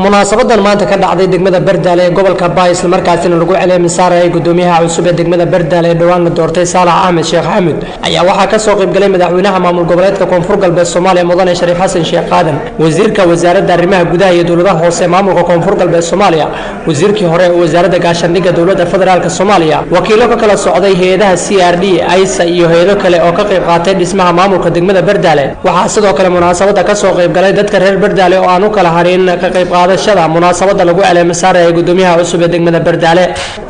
munaasabadan maanta ka dhacday degmada Bardaale ee gobolka Baay isla markaasina lagu caleemin saaray gudoomiyaha cusub ee degmada Bardaale ee dhawaan la doortay Saalax Ahmed Sheekh Axmed ayaa waxa ka soo qayb galay madaxweynaha maamul goboleedka Koonfur Galbeed Soomaaliya Mudane Shariif Xasan Sheekh Qaadan wasiirka wasaaradda arrimaha gudaha iyo dawladaha hoose maamulka Koonfur Galbeed Soomaaliya wasiirkii hore ee wasaaradda gaashaandhigga dawladda federaalka Soomaaliya wakiilo ka kala socday hay'adaha CRD AISA iyo hay'ado kale oo ka qayb qaatay dhismaha maamulka degmada Bardaale waxa sidoo kale munaasabada ka soo qayb galay dadka reer Bardaale oo aan u kala harin ka qayb munaasabada lagu caleemin saaray gudoomiyaha cusub ee degmada Bardaale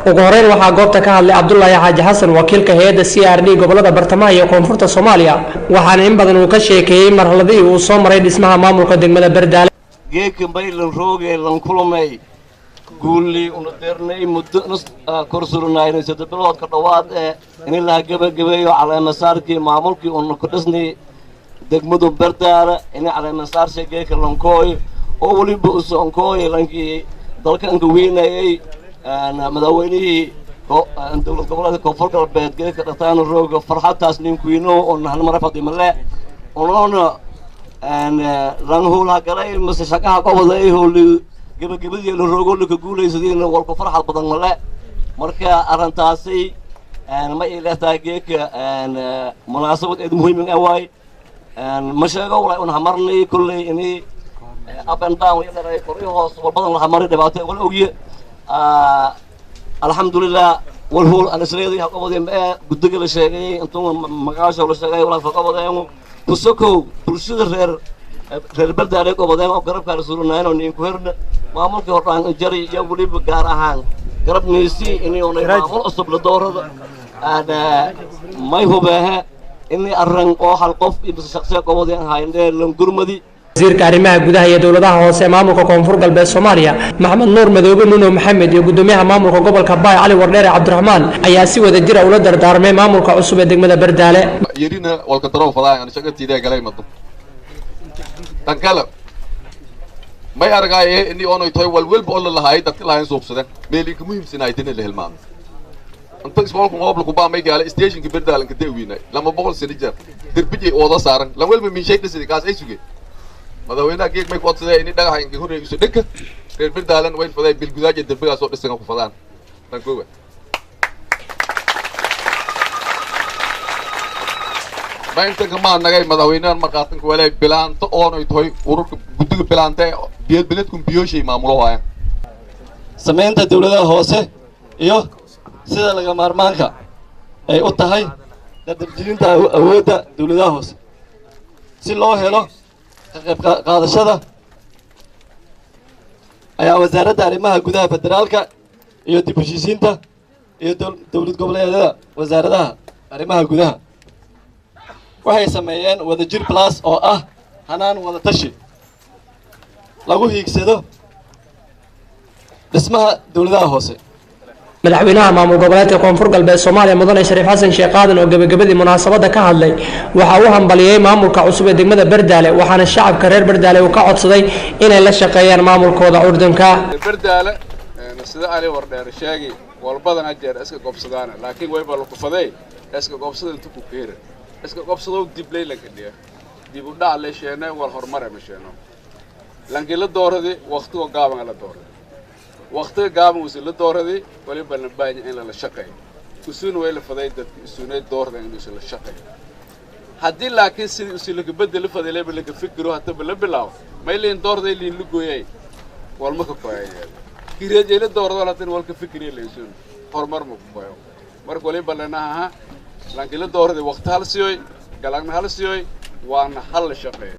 ugu horeyn waxa goobta ka hadlay Cabdullaahi Xaaji Xasan wakiilka hay'adda CRD gobolada bartamaha iyo koonfurta Soomaaliya waxaana in badan uu ka sheekeeyay marxaladii uu soo maray dhismaha maamulka degmada Bardaale geedkan baylan roogay lan kulmay guuli una deernay muddo korsurnaayna saddex bilood ka dhawaad in la gabagabeeyo caleemin saarkii maamulkii uu ku dhisnay degmada Bardaale in caleemin saarkii geedkan lankooy oo waliba u sonkooy lankii dalka weynayay madaxweynihii dowlad goboleedka Koonfur Galbeed geedka dhataan rooga farxadtaas ninkiino oo hal mar fadhimale oona lan hoola galay mise shaqaha qobaday hooli gabagabadii la roogo la guulaysadeen walku farxad badan male marka arintaasi ma ilaahay geedka munaasabad aad muhiim ah waay ma sheego walaa una marnay kulay inay up and down يقدر يقريه والبدن الحماري دبعته والأوجي الحمد لله والهو أنا سريدي هقبضين بقى بدك الشيء أنتم مقاش ولا شيء ولا فقبضين بسكو برشيد غير بلد عليك قبضين أو قرب كارسولنا هنا ونيكوهرنا ما ممكن هران جري يقولي بجارهان قرب نيسي إني أنا معمول أصب للدور هذا أنا ما هو بها إني أرن أو حلقف بس شخصية قبضين هاي اللي لنقرمدي wasiirka arrimaha gudaha iyo dawladaha hoose maamulka Koonfur Galbeed Soomaaliya Maxamed Nuur Madoobe Nuno Maxamed iyo gudoomiyaha maamulka gobolka Baay Cali Wardheere Cabdiraxmaan ayaa si wada jir ah ula dardaarmay maamulka cusub ee degmada Bardaale yirina walka daroo fadaan shaqadiida galay mado tan kale may argay inii oo toy walwalba oo la lahaay dadka lahayn suubsada meelii ka muhiimsanaayeen la helmaan anta isboolku gobolku baa may galay stationka Bardaale ka deewiinay lama boqol sano jar dirbiji wada saaran lan walba min sheegay sidii kaas ay sugay madaxweynaha geeg may ku codsaday in dhagaxa inka horeeyso dhanka reer Bardaale way faday bil gudaaje darbiga soo dhisan ku fadaan tan kooba ma inta kama nagay madaxweynaha markaatan ku walay bilaanto oo ay tahay ururka guddiga bilaantay beledku biyooshii maamulo haya sameynta dawladaha hoose iyo sida laga maarmaanka ay u tahay dadajinta awoodda dawladaha hoose si loo helo qaadashada ayaa wasaaradda arrimaha gudaha federaalka iyo dib u heshiisiinta iyo dawlad goboleedyada wasaaradaha arrimaha gudaha waxay sameeyeen wadajir plus oo ah hanaan wada tashi lagu hiigsado dhismaha dawladaha hoose madaxweynaha maamul goboleedka Koonfur Galbeed Soomaaliya Mudane Shariif Xasan Sheekh Qaadan oo gabagabadii munaasabada ka hadlay waxa uu hambaliyay maamulka cusub ee degmada Bardaale waxaana shacabka reer Bardaale uu ka codsaday inay la shaqeeyaan maamulkooda urdanka Bardaale sida Ali Wardheere sheegay walbadan ajeer iska qobsadaan laakiin way bal ku faday iska qobsada inta ku keeray iska qobsado dib leey la gadiya dib u dhac la sheena wal horumar ma sheeno laakiin la dooraday waqtiga gaaban la dooraday waqtiga gaaban uu la dooraday waliba la baahan in la shaqeeyo kusuun way la faday dadka isuunay doorada in la shaqeeyo hadii laakiin sidii uu la bedel faday la ka fikiro hata la bilaaw ma ileen doorday liin lu gooyay walma ka qoyay kireeyay la doorada la tan wal ka fikirey leeysan horumar ma ku qoyo marka waliba lanaha laakiin la doorada waqti hal siyoy galaan hal siyoy waana hal shaqeeyo